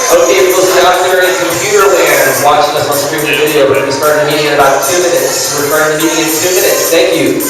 Okay, for those out there in computer land watching us on streaming video, we're going to be starting the meeting in about 2 minutes. We're starting the meeting in 2 minutes. Thank you.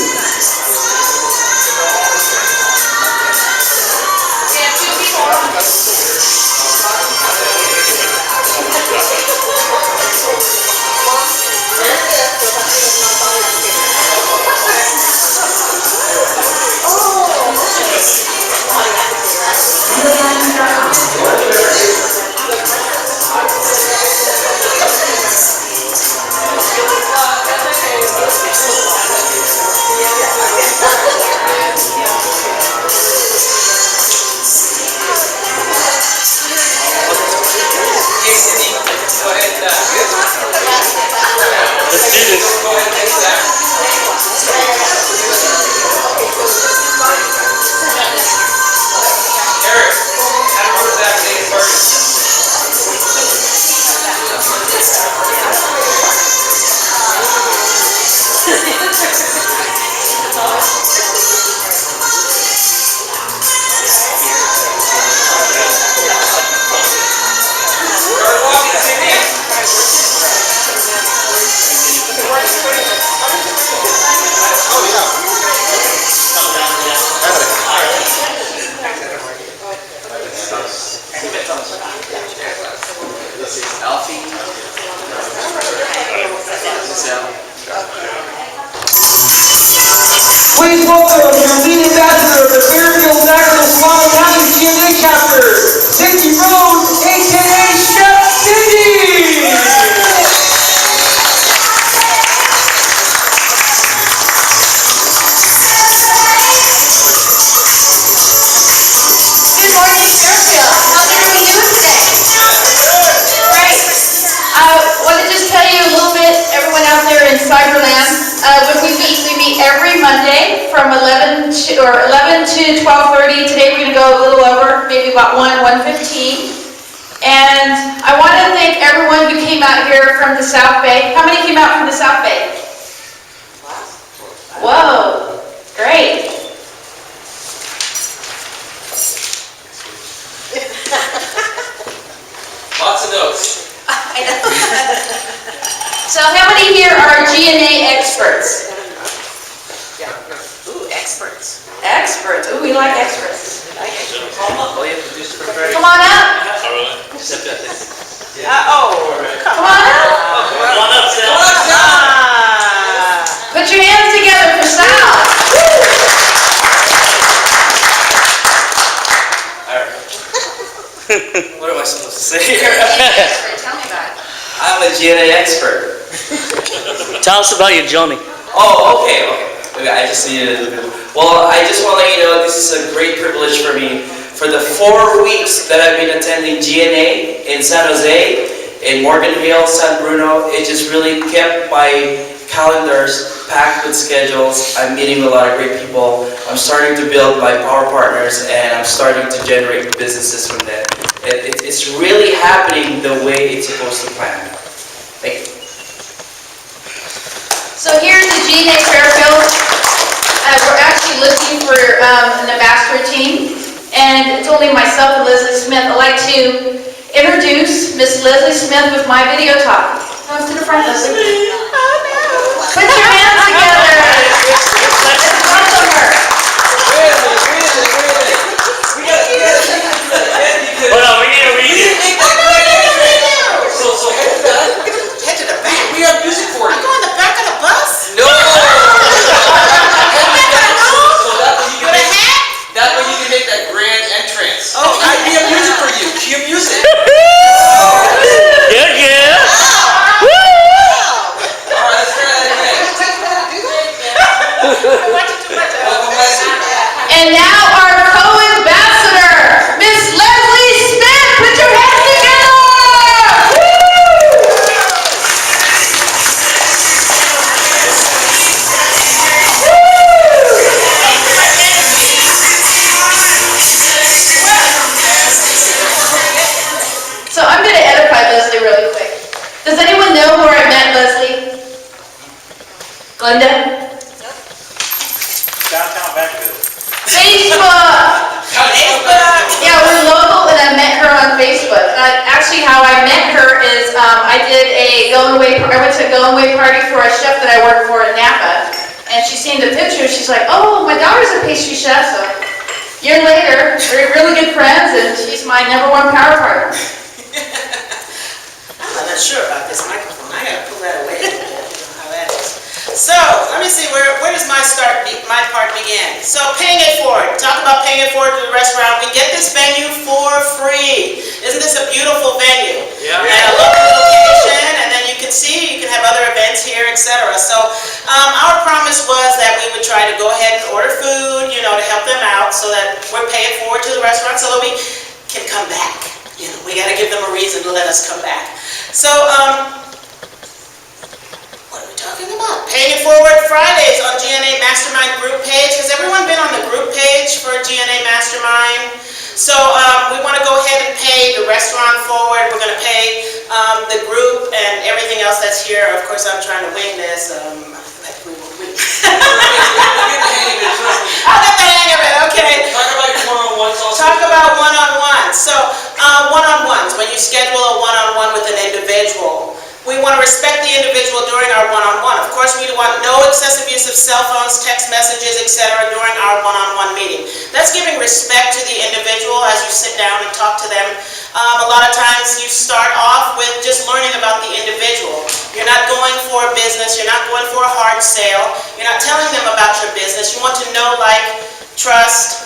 Please welcome your lead ambassador of the Fairfield Solano County GNA chapter, Rhodes, a.k.a. Chef Cindy! Good morning, Fairfield. How are we doing today? Great. I want to just tell you a little bit, everyone out there in Cyberland. When we meet every Monday from 11 to 12:30. Today we're going to go a little over, maybe about 1:15. And I want to thank everyone who came out here from the South Bay. How many came out from the South Bay? Whoa, great. Lots of notes. I know. So how many here are GNA experts? Yeah. Ooh, experts. Experts. Ooh, we like experts. Come on up. Come on up. Come on up. Come on up, Sal. Put your hands together for Sal. What am I supposed to say here? Tell me about it. I'm a GNA expert. Tell us about your journey. Oh, okay. I just needed a little bit. Well, I just want to let you know this is a great privilege for me. For the 4 weeks that I've been attending GNA in San Jose, in Morgan Hill, San Bruno, it just really kept my calendars packed with schedules. I'm meeting a lot of great people. I'm starting to build my power partners, and I'm starting to generate businesses from them. It's really happening the way it's supposed to plan. Thank you. So here at the GNA Fairfield, we're actually looking for an ambassador team, and it's only myself and Leslie Smith. I'd like to introduce Miss Leslie Smith with my video talk. Come to the front, Leslie. Put your hands together. Let's welcome her. Hold on, we need to read it. So Head to the back. we have music for I'm you. going the back of the bus. No! With a hat? That way you can make that grand entrance. Oh, we have music for you. Cue music. Yeah, yeah. All right, let's try that again. Welcome, Leslie. And now our co-ambassador, Miss Leslie Smith. Put your hands together. So I'm going to edify Leslie really quick. Does anyone know where I met Leslie? Glenda? Downtown Backville. Facebook! Facebook. Yeah, we're local, and I met her on Facebook. And actually how I met her is I went to a going away party for a chef that I work for in Napa, and she seen the picture. She's like, "Oh, my daughter's a pastry chef." So a year later, we're really good friends, and she's my #1 power partner. I'm not sure about this microphone. I gotta pull that away. I don't know how that is. So, let me see, where does my part begin? So, paying it forward. Talk about paying it forward to the restaurant. We get this venue for free. Isn't this a beautiful venue? Yeah. And I love the location, and then you can see, you can have other events here, etc. So, our promise was that we would try to go ahead and order food, to help them out, so that we're paying forward to the restaurant so that we can come back. We gotta give them a reason to let us come back. So, what are we talking about? Paying it forward Fridays on GNA Mastermind group page. Has everyone been on the group page for GNA Mastermind? So we want to go ahead and pay the restaurant forward. We're going to pay the group and everything else that's here. Of course, I'm trying to wing this. I'll get the hang of it, okay. Talk about your one-on-ones also. Talk about one-on-ones. So, one-on-ones, when you schedule a one-on-one with an individual, we want to respect the individual during our one-on-one. Of course, we want no excessive use of cell phones, text messages, etc. during our one-on-one meeting. That's giving respect to the individual as you sit down and talk to them. A lot of times you start off with just learning about the individual. You're not going for a business, you're not going for a hard sale, you're not telling them about your business. You want to know, like, trust,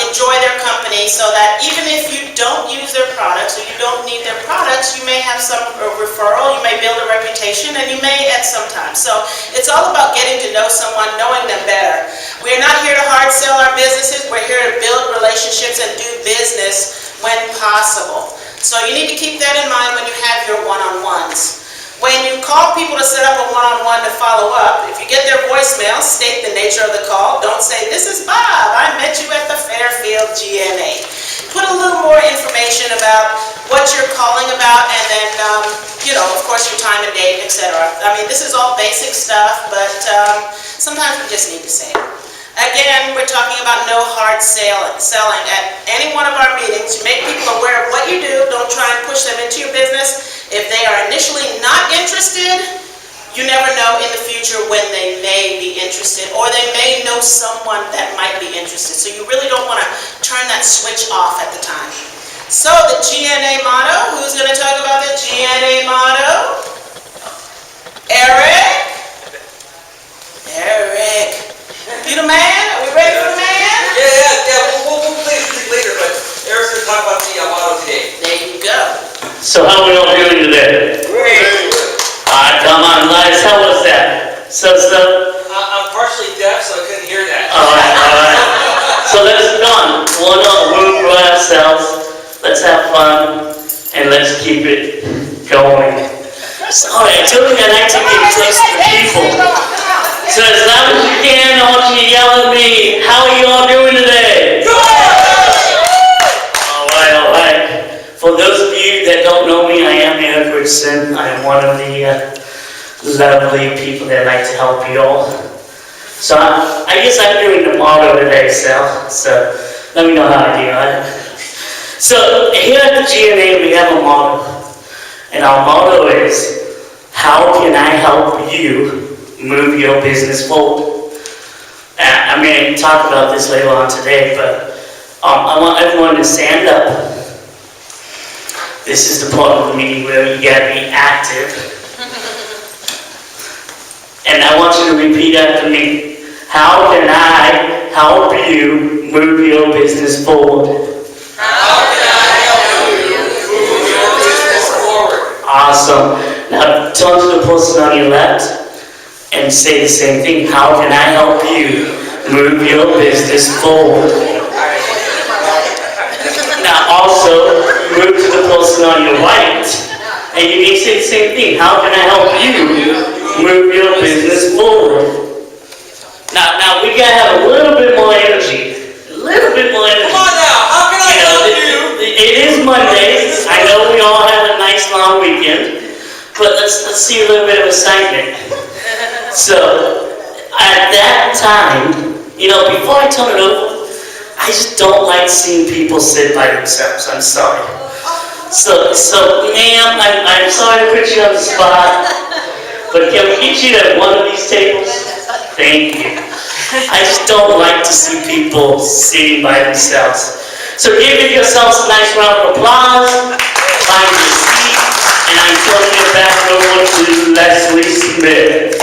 enjoy their company, so that even if you don't use their products or you don't need their products, you may have some referral, you may build a reputation, and you may at some time. So it's all about getting to know someone, knowing them better. We're not here to hard sell our businesses, we're here to build relationships and do business when possible. So you need to keep that in mind when you have your one-on-ones. When you call people to set up a one-on-one to follow up, if you get their voicemail, state the nature of the call. Don't say, "This is Bob, I met you at the Fairfield GNA." Put a little more information about what you're calling about, and then, of course, your time and date, etc. I mean, this is all basic stuff, but sometimes we just need to say it. Again, we're talking about no hard selling at any one of our meetings. You make people aware of what you do. Don't try and push them into your business. If they are initially not interested, you never know in the future when they may be interested, or they may know someone that might be interested. So you really don't want to turn that switch off at the time. So the GNA motto, who's going to talk about the GNA motto? Eric? You the man? Are we ready for the man? Yeah. We'll play this later, but Eric's going to talk about the motto today. There you go. So how are we all doing today? Great. Come on, Elias, how was that? So, I'm partially deaf, so I couldn't hear that. all right. So let's go on. We'll enjoy ourselves. Let's have fun, and let's keep it going. Sorry, I told you I like to get close to the people. So as loud as you can, I want you to yell at me. How are you all doing today? All right. For those of you that don't know me, I am Eric Richardson. I am one of the lovely people that like to help you all. So I guess I'm doing the motto today, Sal. So let me know how I do, alright? So here at the GNA we have a motto. And our motto is, how can I help you move your business forward? I'm going to talk about this later on today, but I want everyone to stand up. This is the part of the meeting where you got to be active. And I want you to repeat after me. How can I help you move your business forward? How can I help you move your business forward? Awesome. Now turn to the person on your left and say the same thing. How can I help you move your business forward? Now also move to the person on your right and you need to say the same thing. How can I help you move your business forward? Now we gotta have a little bit more energy. A little bit more energy. Come on now, how can I help you? It is Monday. I know we all have a nice long weekend, but let's see a little bit of excitement. So at that time, before I turn it over, I just don't like seeing people sit by themselves. I'm sorry. So, ma'am, I'm sorry to put you on the spot, but can we get you at one of these tables? Thank you. I just don't like to see people sitting by themselves. So give yourselves a nice round of applause, find your seat, and I'm turning it back over to Leslie Smith.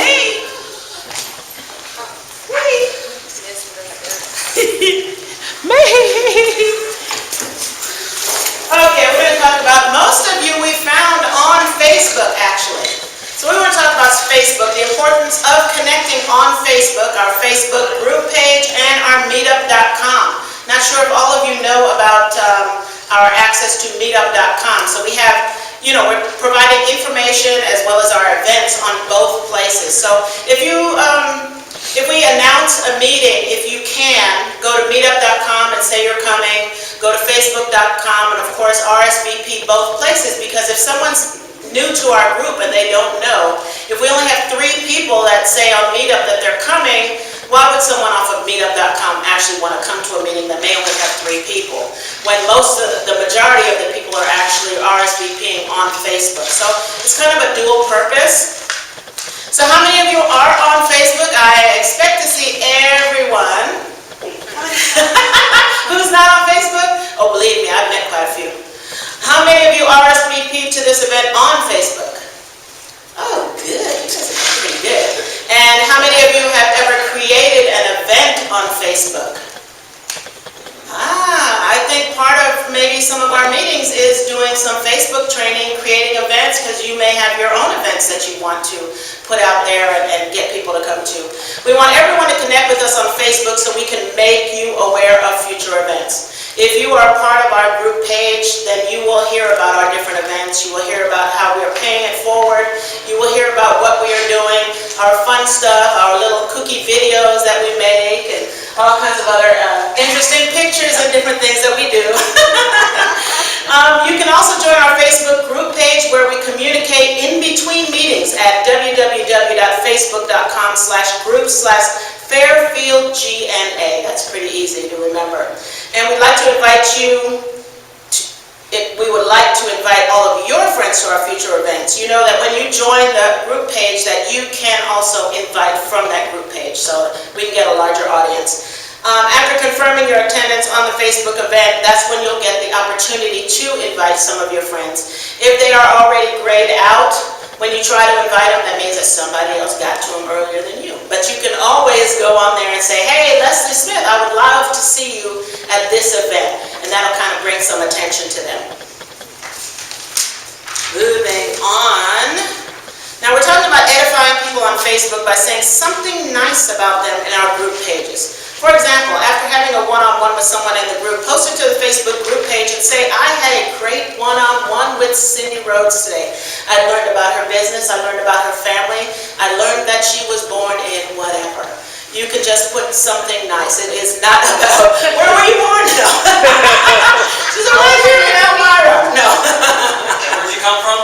Okay, we're going to talk about, most of you we found on Facebook actually. So we want to talk about Facebook, the importance of connecting on Facebook, our Facebook group page, and our Meetup.com. Not sure if all of you know about our access to Meetup.com. So we have, we're providing information as well as our events on both places. So if we announce a meeting, if you can, go to Meetup.com and say you're coming, go to Facebook.com, and of course RSVP both places, because if someone's new to our group and they don't know, if we only have 3 people that say on Meetup that they're coming, why would someone off of Meetup.com actually want to come to a meeting that may only have 3 people, when the majority of the people are actually RSVPing on Facebook? So it's kind of a dual purpose. So how many of you are on Facebook? I expect to see everyone. Who's not on Facebook? Oh, believe me, I've met quite a few. How many of you RSVP to this event on Facebook? Oh, good. You guys are pretty good. And how many of you have ever created an event on Facebook? I think part of maybe some of our meetings is doing some Facebook training, creating events, because you may have your own events that you want to put out there and get people to come to. We want everyone to connect with us on Facebook so we can make you aware of future events. If you are part of our group page, then you will hear about our different events. You will hear about how we are paying it forward. You will hear about what we are doing, our fun stuff, our little cookie videos that we make, and all kinds of other interesting pictures and different things that we do. You can also join our Facebook group page where we communicate in between meetings at www.facebook.com/group/Fairfield GNA. That's pretty easy to remember. And we'd like to invite we would like to invite all of your friends to our future events. You know that when you join the group page that you can also invite from that group page so we can get a larger audience. After confirming your attendance on the Facebook event, that's when you'll get the opportunity to invite some of your friends. If they are already grayed out, when you try to invite them, that means that somebody else got to them earlier than you. But you can always go on there and say, hey, Leslie Smith, I would love to see you at this event. And that'll kind of bring some attention to them. Moving on. Now we're talking about edifying people on Facebook by saying something nice about them in our group pages. For example, after having a one-on-one with someone in the group, post it to the Facebook group page and say, I had a great one-on-one with Cindy Rhodes today. I learned about her business, I learned about her family, I learned that she was born in whatever. You can just put something nice. It is not about, where were you born? No. She's right here in Elmira. No. Where'd you come from?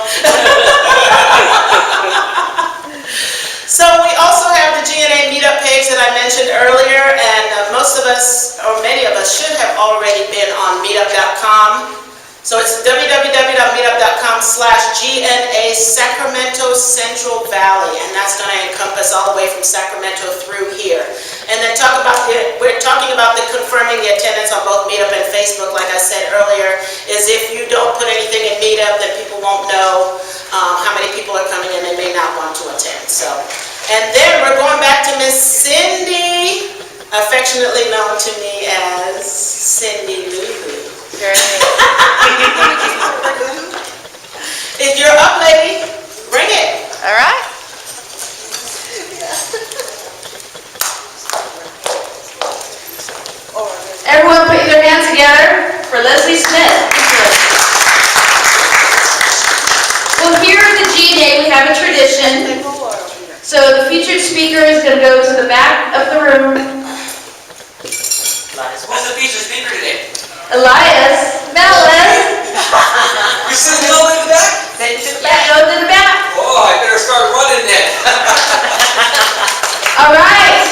So we also have the GNA Meetup page that I mentioned earlier, and most of us, or many of us, should have already been on Meetup.com. So it's www.meetup.com/GNA Sacramento Central Valley, and that's going to encompass all the way from Sacramento through here. And then we're talking about the confirming the attendance on both Meetup and Facebook, like I said earlier, is if you don't put anything in Meetup, then people won't know how many people are coming and they may not want to attend. So, and then we're going back to Miss Cindy, affectionately known to me as Cindy Lou. If you're up, lady, bring it. All right. Everyone put your hands together for Leslie Smith. Well, here at the GNA, we have a tradition. So the featured speaker is going to go to the back of the room. Who's the featured speaker today? Elias, Melas. You're sitting all in the back? Yeah, go to the back. Oh, I better start running then. All right.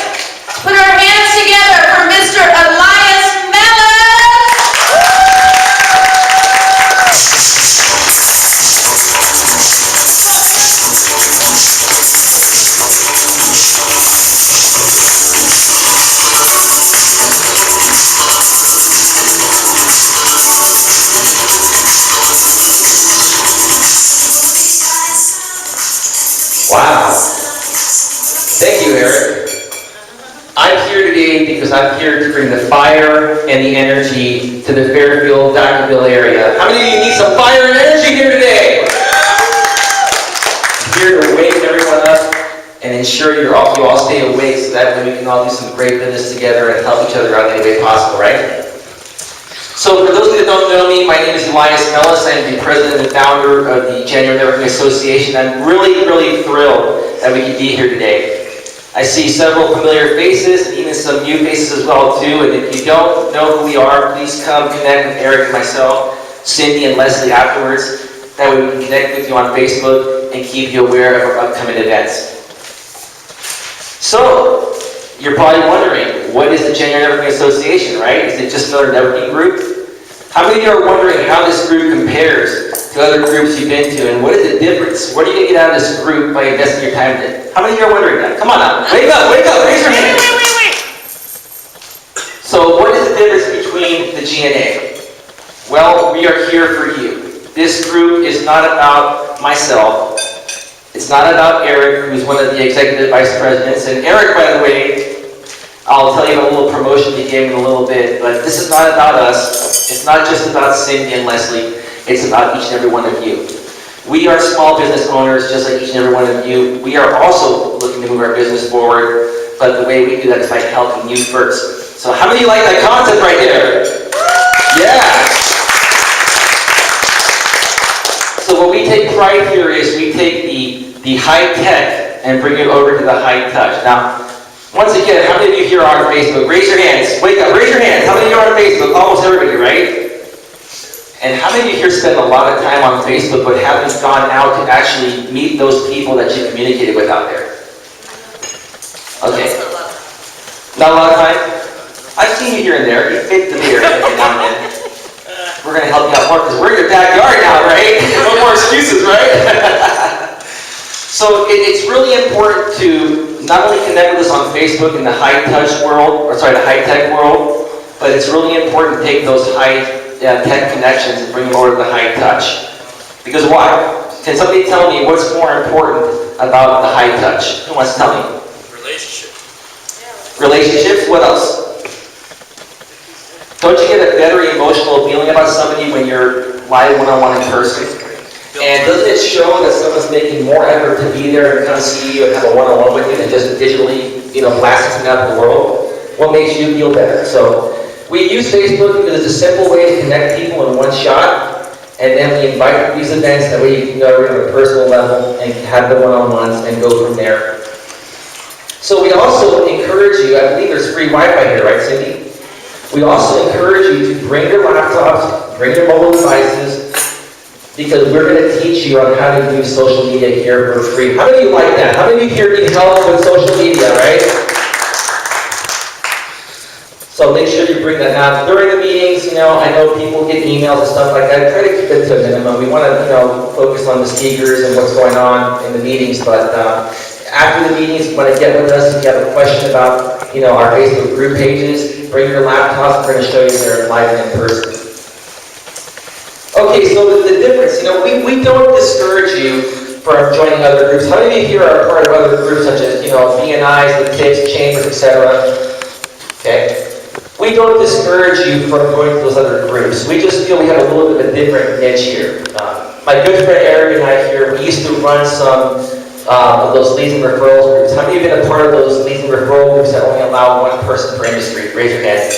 Put our hands together for Mr. Elias Melas. Wow. Thank you, Eric. I'm here today because I'm here to bring the fire and the energy to the Fairfield, Vacaville area. How many of you need some fire and energy here today? I'm here to wake everyone up and ensure you all stay awake so that way we can all do some great business together and help each other out in any way possible, right? So for those of you that don't know me, my name is Elias Melas. I'm the president and founder of the January Networking Association. I'm really, really thrilled that we could be here today. I see several familiar faces, and even some new faces as well too. And if you don't know who we are, please come connect with Eric and myself, Cindy and Leslie afterwards. That way we can connect with you on Facebook and keep you aware of our upcoming events. So, you're probably wondering, what is the January Networking Association, right? Is it just another networking group? How many of you are wondering how this group compares to other groups you've been to, and what is the difference? What are you going to get out of this group by investing your time in it? How many of you are wondering that? Come on now, wake up, raise your hand. So what is the difference between the GNA? Well, we are here for you. This group is not about myself. It's not about Eric, who's one of the executive vice presidents. And Eric, by the way, I'll tell you about a little promotion he gave me in a little bit, but this is not about us. It's not just about Cindy and Leslie. It's about each and every one of you. We are small business owners, just like each and every one of you. We are also looking to move our business forward, but the way we do that is by helping you first. So how many of you like that concept right there? Yeah! So what we take pride here is we take the high tech and bring it over to the high touch. Now, once again, how many of you here are on Facebook? Raise your hands. Wake up, raise your hands. How many of you are on Facebook? Almost everybody, right? And how many of you here spend a lot of time on Facebook but haven't gone out to actually meet those people that you communicated with out there? Okay. Not a lot of time? I've seen you here and there. You fit the mirror every now and then. We're going to help you out more because we're in your backyard now, right? No more excuses, right? So it's really important to not only connect with us on Facebook in the high-touch world, or sorry, the high-tech world, but it's really important to take those high-tech connections and bring them over to the high-touch. Because why? Can somebody tell me what's more important about the high-touch? Who wants to tell me? Relationships. Relationships? What else? Don't you get a better emotional feeling about somebody when you're live one-on-one in person? And doesn't it show that someone's making more effort to be there and come see you and have a one-on-one with you than just digitally, blasting something out in the world? What makes you feel better? So we use Facebook because it's a simple way to connect people in one shot, and then we invite you to these events. That way you can go on a personal level and have the one-on-ones and go from there. So we also encourage you, I believe there's free Wi-Fi here, right, Cindy? We also encourage you to bring your laptops, bring your mobile devices, because we're going to teach you on how to do social media here for free. How many of you like that? How many of you here need help with social media, right? So make sure you bring that now. During the meetings, I know people get emails and stuff like that. Try to keep it to a minimum. We want to, focus on the speakers and what's going on in the meetings, but after the meetings, you want to get with us if you have a question about, our Facebook group pages, bring your laptops. We're going to show you there live and in person. Okay, so the difference, we don't discourage you from joining other groups. How many of you here are part of other groups such as, BNIs, the TIPS, chambers, etc.? Okay? We don't discourage you from going to those other groups. We just feel we have a little bit of a different niche here. My good friend Eric and I here, we used to run some of those leads and referrals groups. How many of you have been a part of those leads and referral groups that only allow one person per industry? Raise your hand.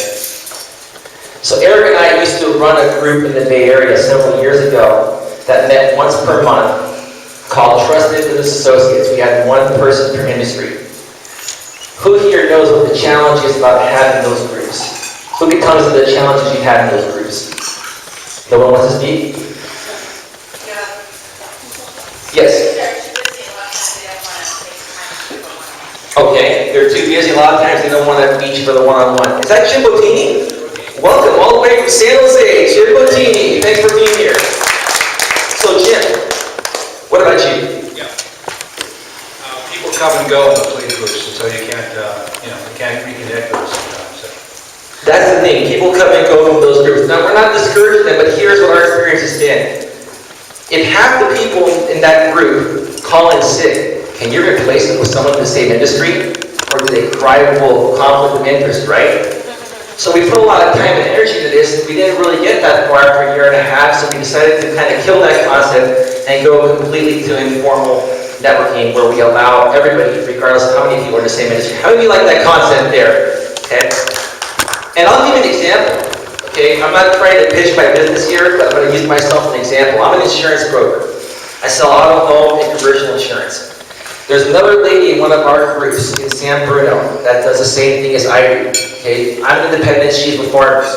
So Eric and I used to run a group in the Bay Area several years ago that met once per month called Trusted Business Associates. We had one person per industry. Who here knows what the challenge is about having those groups? Who can tell us the challenges you've had in those groups? No one wants to speak? Yes? Okay, they're too busy. A lot of times they don't want to reach for the one-on-one. Is that Jim Bottini? Welcome all the way from San Jose, Jim Bottini. Thanks for being here. So Jim, what about you? Yeah. People come and go in the lead groups, so you can't, you can't reconnect with them sometimes. So. That's the thing. People come and go from those groups. Now, we're not discouraging them, but here's what our experience has been. If half the people in that group call in sick, Can you replace it with someone in the same industry? Or do they thrive full conflict of interest, right? So we put a lot of time and energy to this, and we didn't really get that far after a year and a half, so we decided to kind of kill that concept and go completely to informal networking where we allow everybody, regardless of how many people are in the same industry. How many of you like that concept there? Okay? And I'll give you an example. Okay, I'm not trying to pitch my business here, but I'm going to use myself as an example. I'm an insurance broker. I sell auto, home, and commercial insurance. There's another lady in one of our groups in San Bruno that does the same thing as I do. Okay, I'm independent, she's with farmers.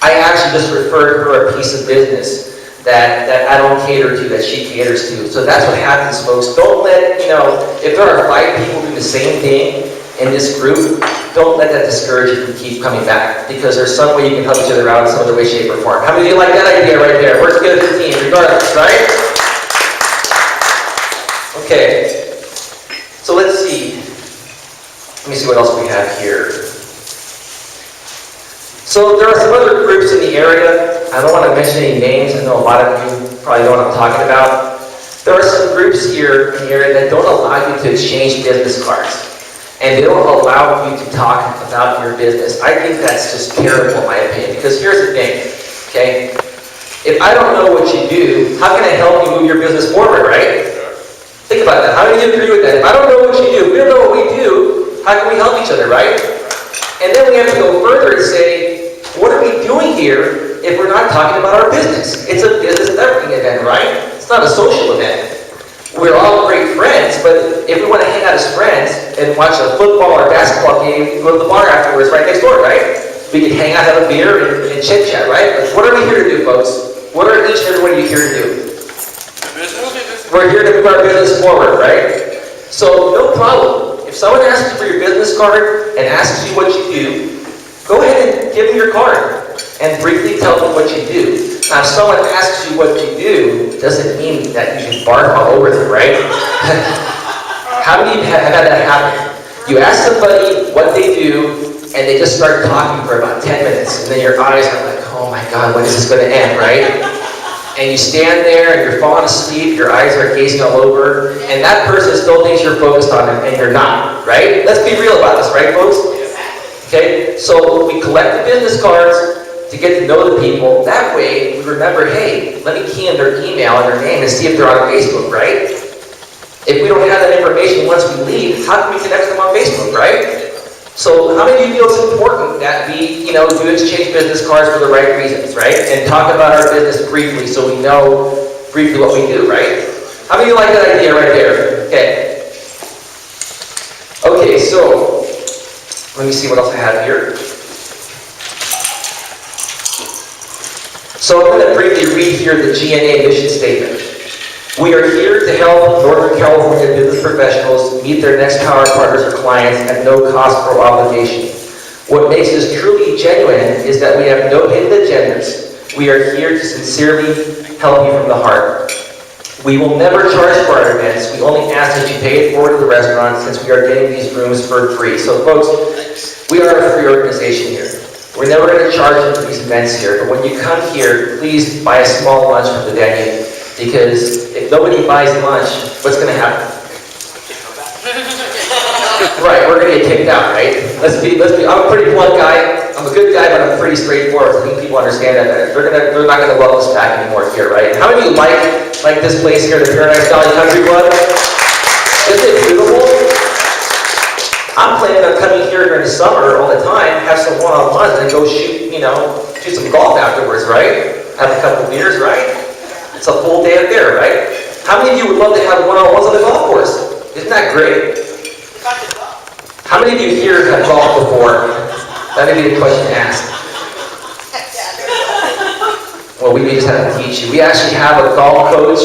I actually just referred her a piece of business that I don't cater to, that she caters to. So that's what happens, folks. Don't let, if there are 5 people doing the same thing in this group, don't let that discourage you from keep coming back, because there's some way you can help each other out in some other way, shape, or form. How many of you like that idea right there? Works good as a team, regardless, right? Okay. So let's see. Let me see what else we have here. So there are some other groups in the area. I don't want to mention any names. I know a lot of you probably know what I'm talking about. There are some groups here in the area that don't allow you to exchange business cards. And they don't allow you to talk about your business. I think that's just terrible in my opinion, because here's the thing, okay? If I don't know what you do, how can I help you move your business forward, right? Think about that. How many of you agree with that? If I don't know what you do, if we don't know what we do, how can we help each other, right? And then we have to go further and say, what are we doing here if we're not talking about our business? It's a business networking event, right? It's not a social event. We're all great friends, but if we want to hang out as friends and watch a football or basketball game, go to the bar afterwards right next door, right? We can hang out, have a beer, and chit-chat, right? But what are we here to do, folks? What are each and every one of you here to do? We're here to move our business forward, right? So, no problem. If someone asks you for your business card and asks you what you do, go ahead and give them your card and briefly tell them what you do. Now, if someone asks you what you do, doesn't mean that you can bark all over them, right? How many of you have had that happen? You ask somebody what they do, and they just start talking for about 10 minutes, and then your eyes are like, oh my God, when is this going to end, right? And you stand there, and you're falling asleep, your eyes are gazing all over, and that person still thinks you're focused on them, and you're not, right? Let's be real about this, right, folks? Okay, so we collect the business cards to get to know the people. That way, we remember, hey, let me key in their email and their name and see if they're on Facebook, right? If we don't have that information once we leave, how can we connect them on Facebook, right? So how many of you feel it's important that we, do exchange business cards for the right reasons, right? And talk about our business briefly so we know briefly what we do, right? How many of you like that idea right there? Okay. Okay, so let me see what else I have here. So I'm going to briefly read here the GNA mission statement. We are here to help Northern California business professionals meet their next power partners or clients at no cost or obligation. What makes us truly genuine is that we have no hidden agendas. We are here to sincerely help you from the heart. We will never charge for our events. We only ask that you pay it forward to the restaurant since we are getting these rooms for free. So folks, we are a free organization here. We're never going to charge you for these events here, but when you come here, please buy a small lunch from the venue, because if nobody buys lunch, what's going to happen? Right, we're going to get kicked out, right? Let's be, I'm a pretty blunt guy. I'm a good guy, but I'm pretty straightforward. I think people understand that. They're not going to welcome us back anymore here, right? How many of you like this place here, the Paradise Valley Country Club? Isn't it beautiful? I'm planning on coming here during the summer all the time, have some one-on-ones, and go shoot some golf afterwards, right? Have a couple beers, right? It's a full day up there, right? How many of you would love to have one-on-ones on the golf course? Isn't that great? How many of you here have golfed before? That may be the question to ask. Well, we just have to teach you. We actually have a golf coach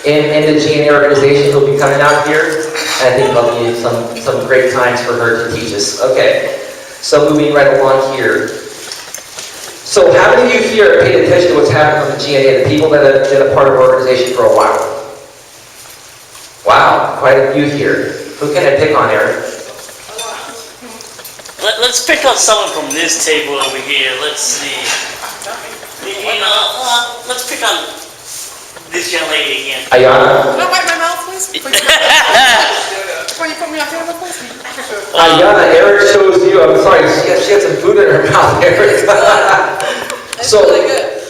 in the GNA organization who'll be coming out here. And I think there'll be some great times for her to teach us. Okay, so moving right along here. So how many of you here have paid attention to what's happening on the GNA, the people that have been a part of our organization for a while? Wow, quite a few here. Who can I pick on, Eric? Let's pick on someone from this table over here. Let's see. Let's pick on this young lady again. Ayana? Can I wipe my mouth, voice? Before you put me out there on the voice? Ayana, Eric shows you, I'm sorry, she had some food in her mouth, Eric. It's So- really good.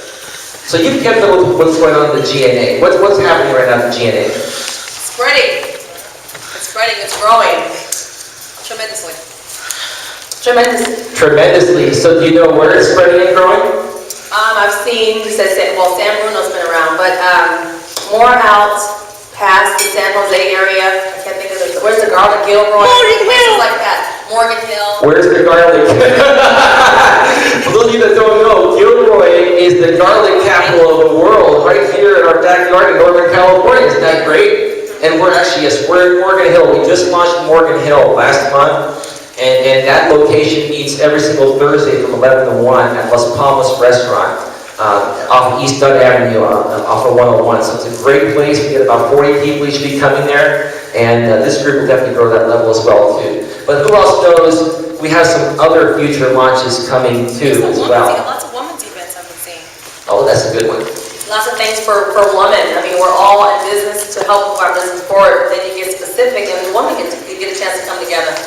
So you've kept up with what's going on in the GNA. What's happening right now in the GNA? Spreading. It's spreading, it's growing tremendously. Tremendous. Tremendously. So do you know where it's spreading and growing? I've seen, you said, well, San Bruno's been around, but more out past the San Jose area. I can't think of it. Where's the Garlic Gilroy? Places like that. Morgan Hill. Where's the garlic? For those of you that don't know, Gilroy is the garlic capital of the world, right here in our backyard in Northern California. Isn't that great? And we're actually, yes, we're in Morgan Hill. We just launched Morgan Hill last month. And that location meets every single Thursday from 11 to 1 at Las Palmas Restaurant off East Dunn Avenue, off of 101. So it's a great place. We get about 40 people each be coming there. And this group will definitely grow that level as well, too. But who else knows we have some other future launches coming, too, as well. Lots of women's events I've been seeing. Oh, that's a good one. Lots of things for women. I mean, we're all in business to help move our business forward. Then you get specific, and women get a chance to come together.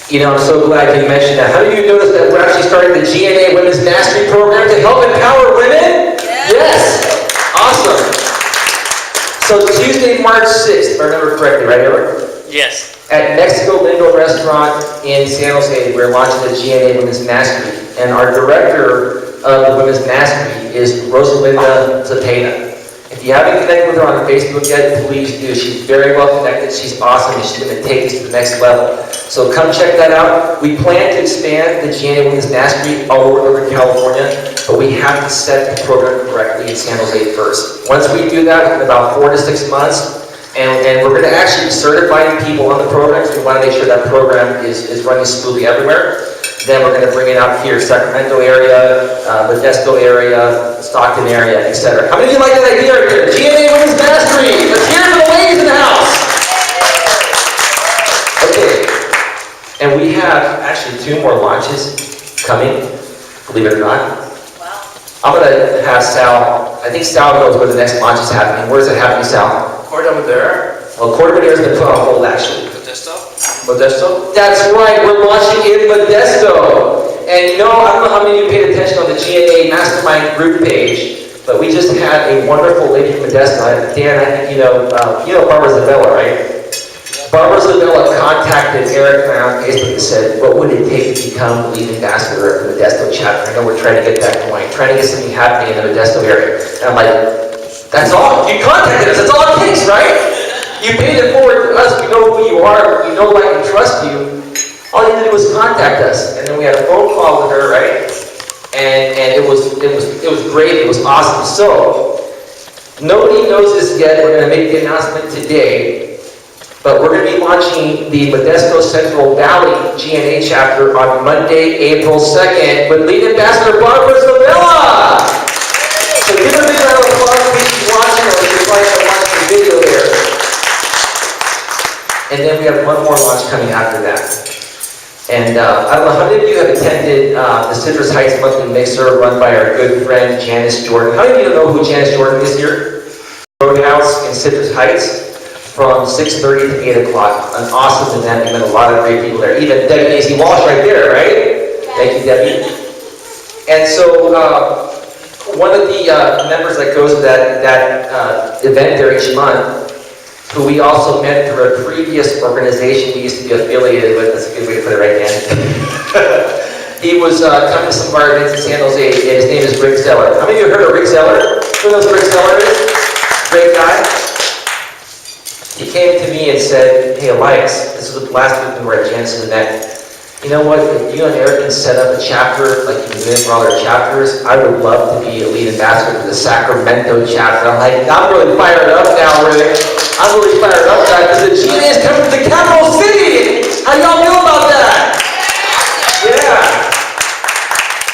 You know, I'm so glad you mentioned that. How many of you noticed that we're actually starting the GNA Women's Mastery Program to help empower women? Yes! Awesome. So Tuesday, March 6th, if I remember correctly, right, Eric? Yes. At Mexico Lindo Restaurant in San Jose, we're launching the GNA Women's Mastery. And our director of the Women's Mastery is Rosalinda Zepeda. If you haven't connected with her on Facebook yet, please do. She's very well connected. She's awesome, and she's going to take us to the next level. So come check that out. We plan to expand the GNA Women's Mastery all over Northern California, but we have to set the program correctly in San Jose first. Once we do that, in about 4 to 6 months, and we're going to actually be certifying people on the program, so we want to make sure that program is running smoothly everywhere. Then we're going to bring it out here, Sacramento area, Modesto area, Stockton area, etc. How many of you like that idea right here? GNA Women's Mastery! Let's hear it for the ladies in the house! Okay, and we have actually 2 more launches coming, believe it or not. Wow. I'm going to have Sal, I think Sal knows where the next launch is happening. Where is it happening, Sal? Cordova there. Well, Cordova has been put on hold, actually. Modesto. Modesto? That's right, we're launching in Modesto. And you know, I don't know how many of you paid attention on the GNA Mastermind group page, but we just had a wonderful lady from Modesto. Dan, I think you know Barbara Zabella, right? Barbara Zabella contacted Eric and I on Facebook and said, what would it take to become the lead ambassador of the Modesto chapter? I know we're trying to get that going, trying to get something happening in the Modesto area. And I'm like, that's all. You contacted us, that's all it takes, right? You paid it forward to us, we know who you are, we know, like, and trust you. All you had to do was contact us. And then we had a phone call with her, right? And it was great, it was awesome. So, nobody knows this yet, we're gonna make the announcement today, but we're gonna be launching the Modesto Central Valley GNA chapter on Monday, April 2nd with lead ambassador Barbara Zabella. So give her a big round of applause, please, she's watching, or she's like to watch the video there. And then we have one more launch coming after that. And I don't know how many of you have attended the Citrus Heights Monthly Mixer run by our good friend Janice Jordan. How many of you know who Janice Jordan is here? Roadhouse in Citrus Heights from 6:30 to 8 o'clock. An awesome event. We met a lot of great people there. Even Debbie Macy Walsh right there, right? Thank you, Debbie. And so one of the members that goes to that event there each month, who we also met through a previous organization we used to be affiliated with. That's a good way to put it, right, Dan? He was coming to some of our events in San Jose, and his name is Rick Zeller. How many of you have heard of Rick Zeller? Who knows who Rick Zeller is? Great guy. He came to me and said, hey, Elias, this was the last week we were at Janice's event. You know what, if you and Eric can set up a chapter like you've been doing for all their chapters, I would love to be a lead ambassador for the Sacramento chapter. I'm like, I'm really fired up now, Rick. I'm really fired up now because the GNA is coming to the capital city. How y'all feel about that? Yeah.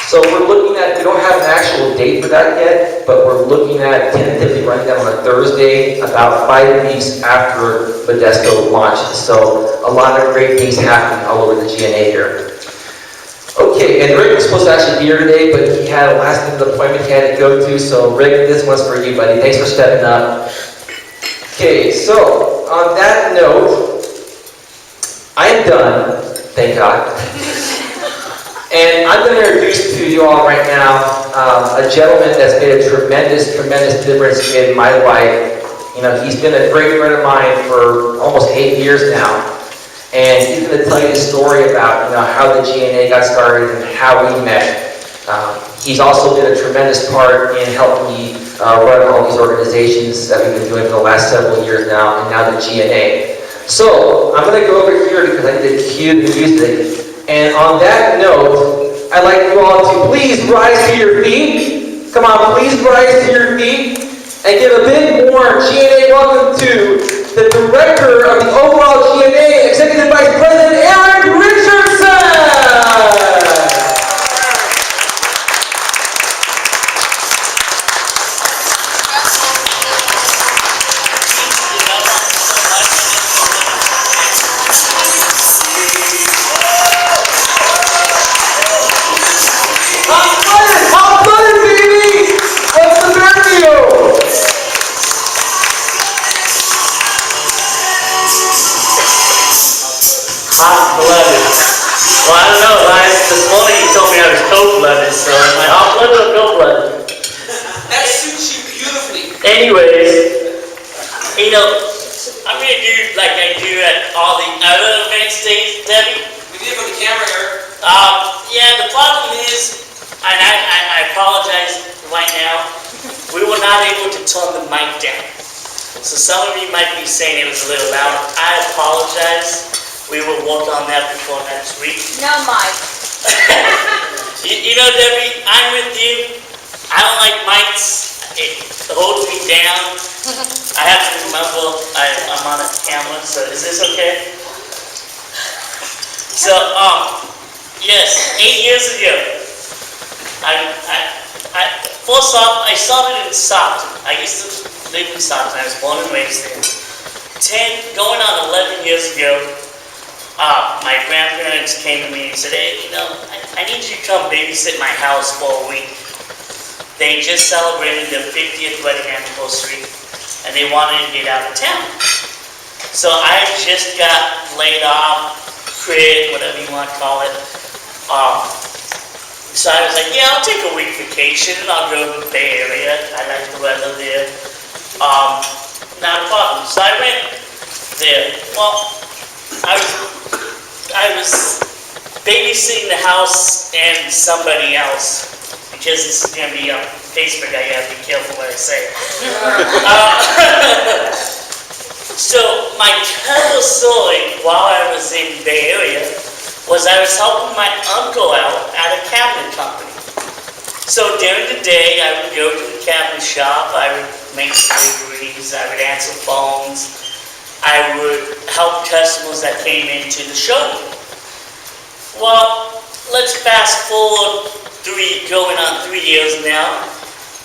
So we're looking at, we don't have an actual date for that yet, but we're looking at tentatively running that on a Thursday, about 5 weeks after Modesto launches. So a lot of great things happening all over the GNA here. Okay, and Rick was supposed to actually be here today, but he had a last minute appointment he had to go to. So Rick, this one's for you, buddy. Thanks for stepping up. Okay, so on that note, I am done, thank God. And I'm going to introduce to you all right now a gentleman that's made a tremendous, tremendous difference in my life. You know, he's been a great friend of mine for almost 8 years now. And he's going to tell you a story about, you know, how the GNA got started and how we met. He's also been a tremendous part in helping me run all these organizations that we've been doing for the last several years now, and now the GNA. So, I'm going to go over here because I need to cue the music. And on that note, I'd like you all to please rise to your feet. Come on, please rise to your feet. And give a big warm GNA welcome to the Director of the overall GNA, Executive Vice President Eric Richardson! Hot-blooded. Well, I don't know, Elias, this morning you told me I was cold-blooded, so am I hot-blooded or cold-blooded? That suits you beautifully. Anyways, you know, I'm gonna do like I do at all the other events days, Debbie. We did it for the camera here. Yeah, the problem is, and I apologize right now, we were not able to turn the mic down. So some of you might be saying it was a little loud. I apologize. We will work on that before next week. No, Mike. You know, Debbie, I'm with you. I don't like mics. It holds me down. I have to remember I'm on a camera, so is this okay? So, yes, 8 years ago, first off, I started in Stockton. I used to live in Stockton. I was born and raised there. going on 11 years ago, my grandparents came to me and said, hey, you know, I need you to come babysit my house for a week. They just celebrated their 50th wedding anniversary, and they wanted to get out of town. So I just got laid off, quit, whatever you want to call it. So I was like, yeah, I'll take a week vacation, and I'll go to the Bay Area. I like the weather there. Not a problem. So I went there. Well, I was babysitting the house and somebody else, because this is going to be on Facebook. I got to be careful what I say. So my terrible story while I was in the Bay Area was I was helping my uncle out at a cabinet company. So during the day, I would go to the cabinet shop, I would make deliveries, I would answer phones, I would help customers that came into the showroom. Well, let's fast forward going on 3 years now.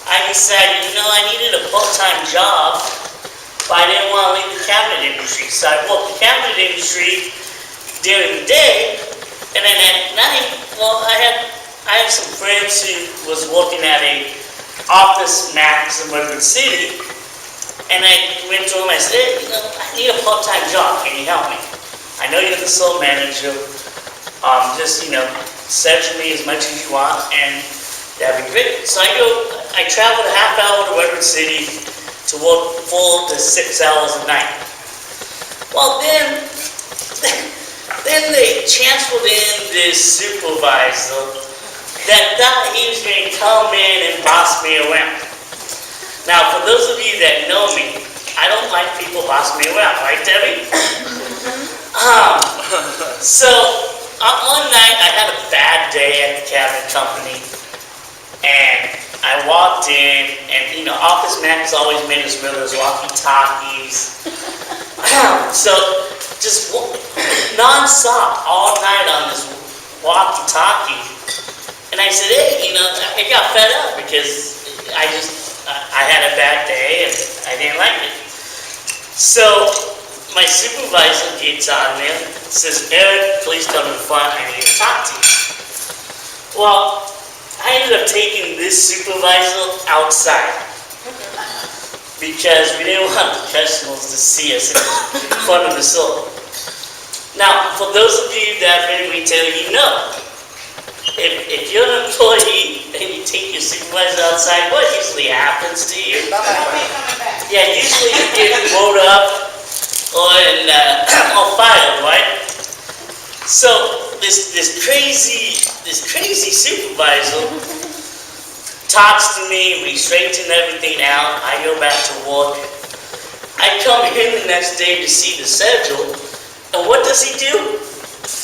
I decided, you know, I needed a part-time job, but I didn't want to leave the cabinet industry. So I worked the cabinet industry during the day, and then at night, well, I had some friends who was working at a Office Max in Redwood City, and I went to them, I said, hey, you know, I need a part-time job, can you help me? I know you're the store manager, just, you know, search me as much as you want, and that'd be great. So I traveled a half hour to Redwood City to work 4 to 6 hours a night. Well, then they transferred in this supervisor that thought he was going to come in and boss me around. Now, for those of you that know me, I don't like people bossing me around, right, Debbie? So, one night I had a bad day at the cabinet company, and I walked in, and you know, Office Max always made us wear those walkie-talkies. So, just non-stop all night on this walkie-talkie. And I said, hey, you know, I got fed up because I had a bad day and I didn't like it. So, my supervisor gets on there, says, Eric, please come to the front, I need to talk to you. Well, I ended up taking this supervisor outside. because we didn't want the customers to see us in front of the store. Now, for those of you that have been in retail, you know, if you're an employee and you take your supervisor outside, what usually happens to you? Yeah, usually you get rolled up or fired, right? So this crazy supervisor talks to me, we straighten everything out, I go back to work. I come in the next day to see the schedule, and what does he do?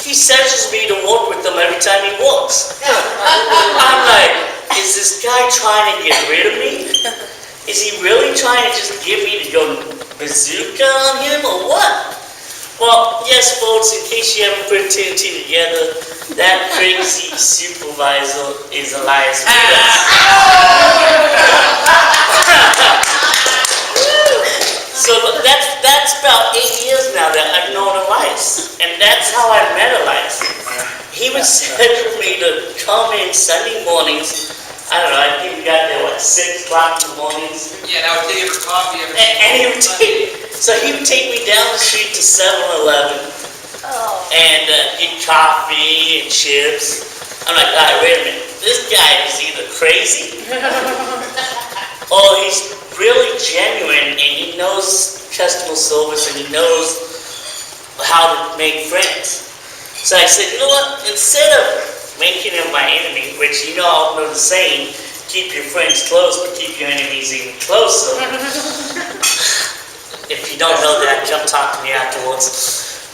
He schedules me to work with him every time he works. I'm like, is this guy trying to get rid of me? Is he really trying to just get me to go bazooka on him or what? Well, yes folks, in case you haven't put two and two together, that crazy supervisor is Elias. So that's about 8 years now that I've known Elias, and that's how I met Elias. He would schedule me to come in Sunday mornings. I don't know, I think we got there, 6 o'clock in the mornings. Yeah, and I would take you for coffee every And he would take me down the street to 7-Eleven and get coffee and chips. I'm like, all right, wait a minute. This guy is either crazy or he's really genuine and he knows customer service and he knows how to make friends. So I said, you know what? Instead of making him my enemy, which you know all know the saying, keep your friends close, but keep your enemies even closer. If you don't know that, come talk to me afterwards.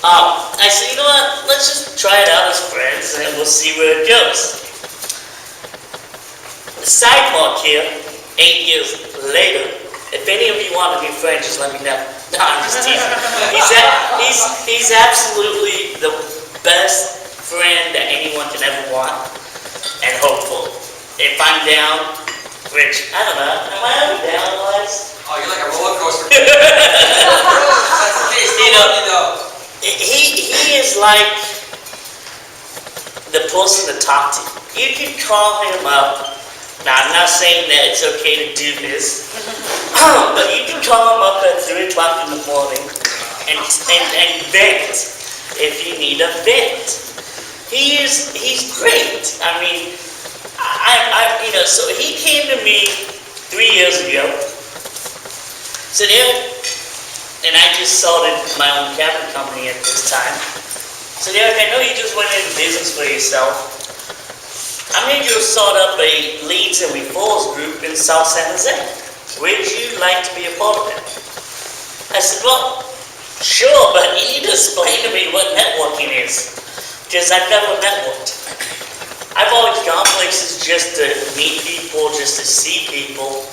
I said, you know what, let's just try it out as friends and we'll see where it goes. The sidemark here, 8 years later, if any of you want to be friends, just let me know. No, I'm just teasing. He's absolutely the best friend that anyone can ever want and hope for. If I'm down, which, I don't know, am I ever down, Elias? Oh, you're like a roller coaster. That's the case, You know, though. He is like the person to talk to. You can call him up. Now, I'm not saying that it's okay to do this, but you can call him up at 3 o'clock in the morning and vent if you need a vent. He's great. I mean, so he came to me 3 years ago, said, Eric, and I just started my own cabinet company at this time. Said, Eric, I know you just went into business for yourself. I'm going to start up a leads and referrals group in South San Jose. Would you like to be a part of it? I said, well, sure, but you need to explain to me what networking is, because I've never networked. I've always gone places just to meet people, just to see people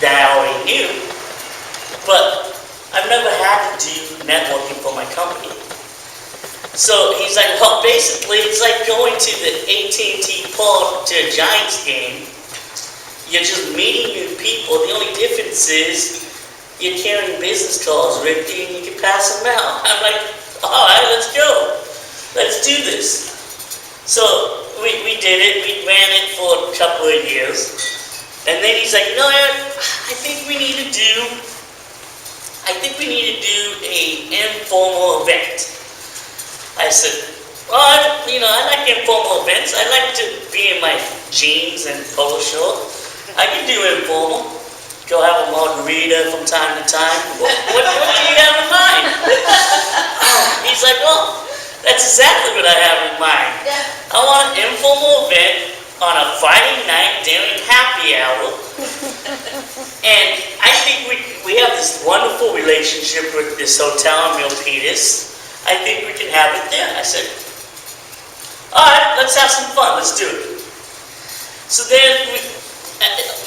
that I already knew, but I've never had to do networking for my company. So he's like, well, basically, it's like going to the AT&T Park to a Giants game. You're just meeting new people. The only difference is you're carrying business cards, Ricky, and you can pass them out. I'm like, all right, let's go. Let's do this. So we did it. We ran it for a couple of years. And then he's like, you know, Eric, I think we need to do an informal event. I said, well, I like informal events. I like to be in my jeans and polo shirt. I can do informal. Go have a margarita from time to time. What do you have in mind? He's like, well, that's exactly what I have in mind. I want an informal event on a Friday night during happy hour. And I think we have this wonderful relationship with this hotel in Milpitas. I think we can have it there. I said, all right, let's have some fun. Let's do it. So then,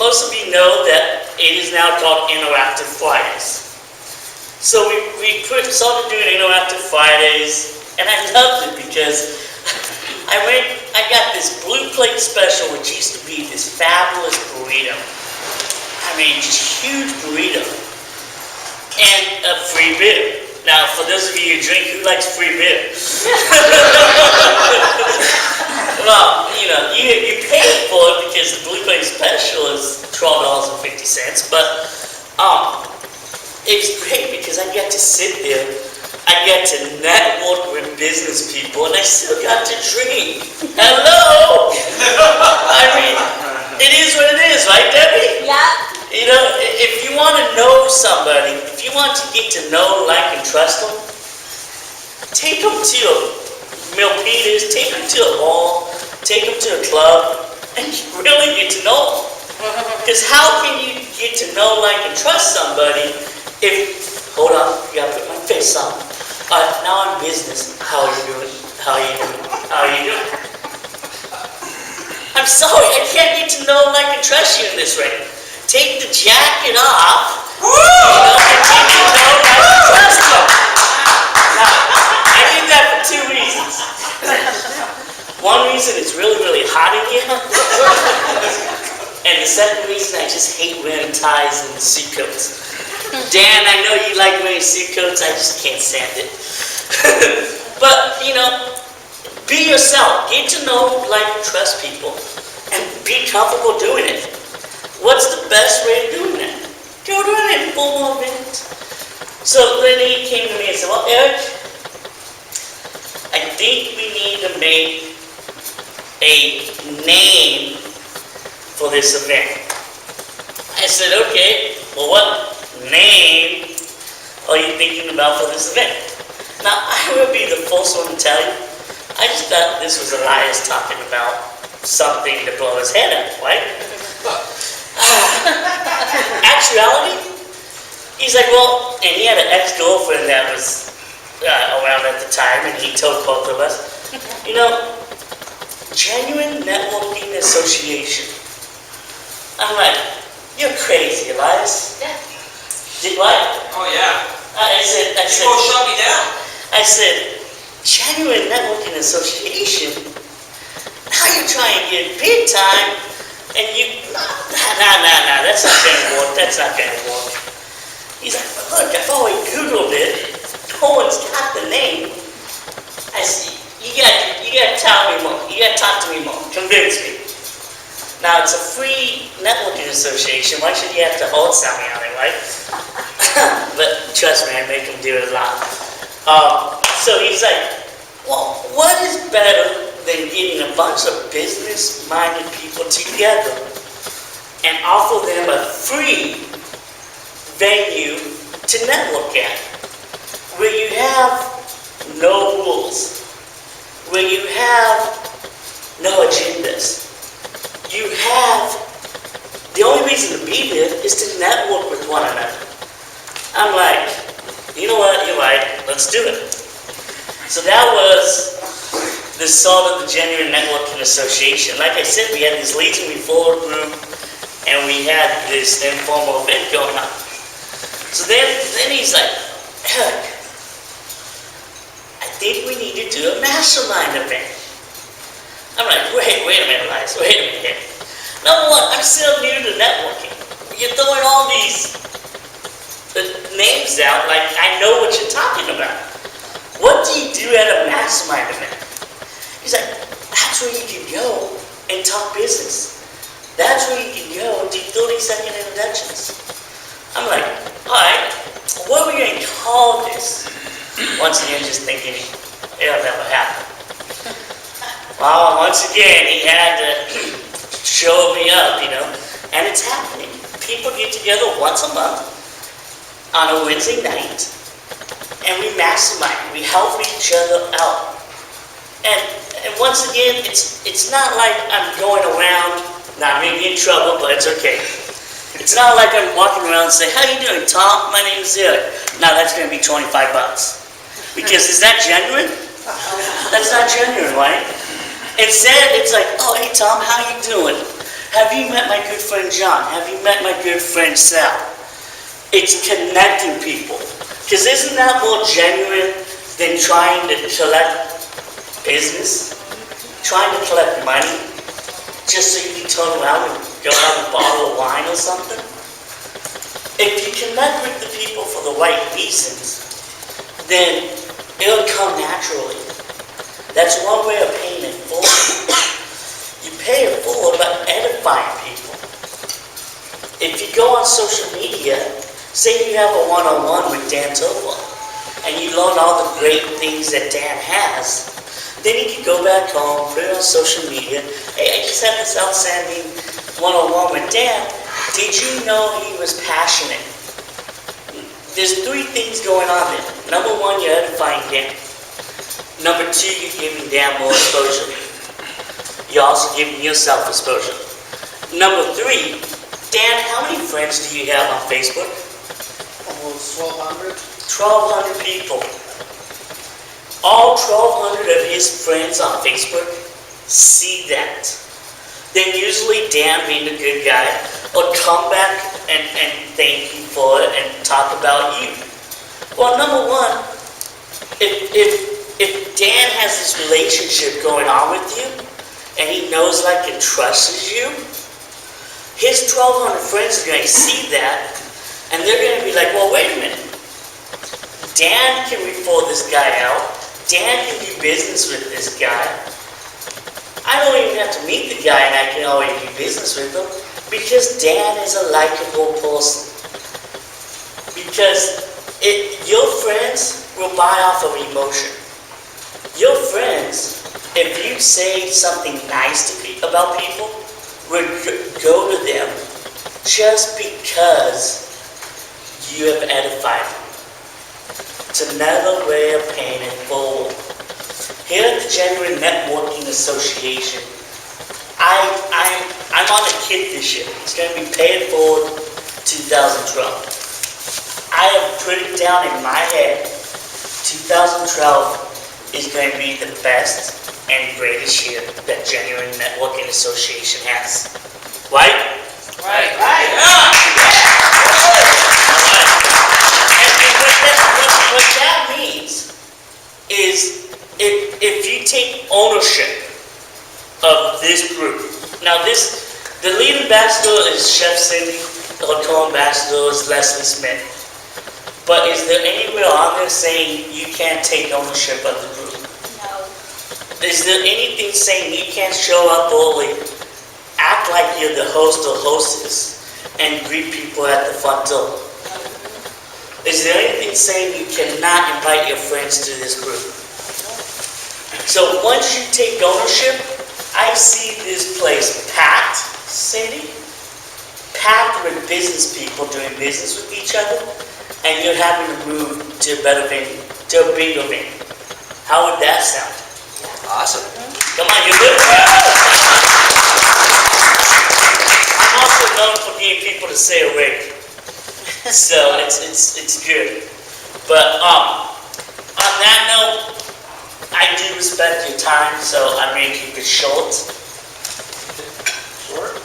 most of you know that it is now called Interactive Fridays. So we started doing Interactive Fridays, and I loved it because I got this blue plate special, which used to be this fabulous burrito. I mean, just huge burrito. And a free beer. Now, for those of you who drink, who likes free beer? Well, you pay for it because the Blue Plate Special is $12.50, but It's great because I get to sit there, I get to network with business people, and I still got to drink. Hello! I mean, it is what it is, right, Debbie? Yeah. You know, if you want to know somebody, if you want to get to know, like, and trust them, take them to Milpitas, take them to a mall, take them to a club, and really get to know them. Because how can you get to know, like, and trust somebody if, hold on, you gotta put my face on. Now I'm business. How are you doing? How are you doing? How are you doing? I'm sorry, I can't get to know, like, and trust you in this way. Take the jacket off, you know, and get to know, like, and trust you. Now, I did that for 2 reasons. One reason, it's really, really hot in here. And the second reason, I just hate wearing ties and suit coats. Dan, I know you like wearing suit coats, I just can't stand it. But, you know, be yourself. Get to know, like, and trust people. And be comfortable doing it. What's the best way of doing that? Go to an informal event. So then he came to me and said, well, Eric, I think we need to make a name for this event. I said, okay, well, what name are you thinking about for this event? Now, I will be the first one to tell you, I just thought this was Elias talking about something to blow his head up, right? Actuality, he's like, well, and he had an ex-girlfriend that was around at the time, and he told both of us, you know, genuine networking association. I'm like, you're crazy, Elias. Yeah. Did what? Oh, yeah. I said, You gonna shut me down? I said, genuine networking association? Now you're trying to get big time, and you, nah, that's not gonna work, that's not gonna work. He's like, but look, I've already Googled it, no one's got the name. I said, you gotta tell me more, you gotta talk to me more, convince me. Now, it's a free networking association, why should you have to hold something on it, right? But trust me, I make him do it a lot. So he's like, well, what is better than getting a bunch of business-minded people together and offer them a free venue to network at, where you have no rules, where you have no agendas. You have, the only reason to be there is to network with one another. I'm like, you know what, you're right, let's do it. So that was the start of the Genuine Networking Association. Like I said, we had this Legion Move Forward group, and we had this informal event going on. So then he's like, Eric, I think we need to do a mastermind event. I'm like, wait a minute, Elias, wait a minute here. Number one, I'm still new to networking. You're throwing all these names out like I know what you're talking about. What do you do at a mastermind event? He's like, that's where you can go and talk business. That's where you can go and do 30-second introductions. I'm like, all right, what are we going to call this? Once again, just thinking, it'll never happen. Well, once again, he had to show me up, you know, and it's happening. People get together once a month on a Wednesday night, and we mastermind, we help each other out. And once again, it's not like I'm going around, now I may be in trouble, but it's okay. It's not like I'm walking around and saying, how you doing, Tom? My name's Eric. Now that's going to be $25. Because is that genuine? That's not genuine, right? Instead, it's like, oh, hey, Tom, how you doing? Have you met my good friend John? Have you met my good friend Sal? It's connecting people. Because isn't that more genuine than trying to collect business? Trying to collect money just so you can turn around and go have a bottle of wine or something? If you connect with the people for the right reasons, then it'll come naturally. That's one way of paying it forward. You pay it forward by edifying people. If you go on social media Say you have a one-on-one with Dan Topa, and you learn all the great things that Dan has. Then you can go back home, put it on social media. Hey, I just had this outstanding one-on-one with Dan. Did you know he was passionate? There's 3 things going on there. Number 1, you're edifying Dan. Number 2, you're giving Dan more exposure. You're also giving yourself exposure. Number 3, Dan, how many friends do you have on Facebook? Almost 1,200. 1,200 people. All 1,200 of his friends on Facebook see that. Then usually Dan, being a good guy, will come back and thank you for it and talk about you. Well, number 1, if Dan has this relationship going on with you, and he knows, like, and trusts you, his 1,200 friends are going to see that, and they're going to be like, well, wait a minute. Dan can refer this guy out. Dan can do business with this guy. I don't even have to meet the guy and I can already do business with him because Dan is a likable person. Because your friends will buy off of emotion. Your friends, if you say something nice about people, will go to them just because you have edified them. It's another way of paying it forward. Here at the Genuine Networking Association, I'm on a kit this year. It's going to be Pay It Forward 2012. I have put it down in my head, 2012 is going to be the best and greatest year that Genuine Networking Association has. Right? Right. And what that means is if you take ownership of this group. Now the lead ambassador is Chef Cindy, the hotel ambassador is Leslie Smith. But is there anywhere on there saying you can't take ownership of the group? No. Is there anything saying you can't show up early, act like you're the host or hostess, and greet people at the front door? Is there anything saying you cannot invite your friends to this group? So once you take ownership, I see this place packed, Cindy, packed with business people doing business with each other, and you're having to move to a better venue, to a bigger venue. How would that sound? Awesome. Come on, you're good. I'm also known for getting people to say a word. So it's good. But on that note, I do respect your time, so I'm going to keep it short. Short?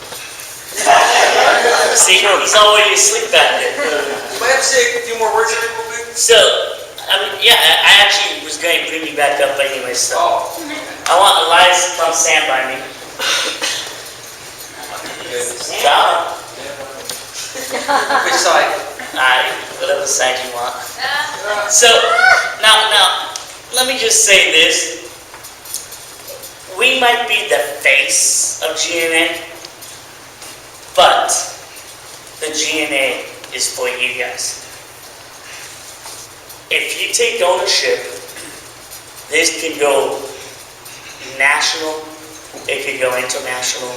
See, he's already asleep back there. You might have to say a few more words here real quick. So, yeah, I actually was going to bring you back up anyway, so. Oh. I want Elias to come stand by me. John. Which side? Whatever side you want. So, now, let me just say this. We might be the face of GNA, but the GNA is for you guys. If you take ownership, this can go national, it could go international,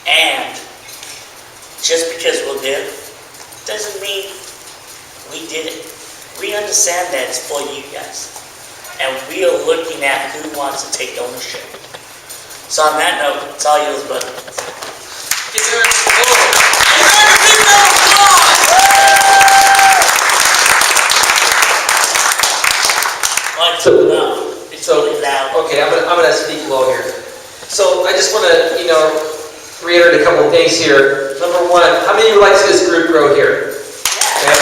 and just because we're there doesn't mean we did it. We understand that it's for you guys, and we are looking at who wants to take ownership. So on that note, it's all yours, brother. Give her a big round of applause! So no, it's really loud. Okay, I'm gonna speak low here. So I just want to, reiterate a couple of things here. Number 1, how many of you would like to see this group grow here? Okay.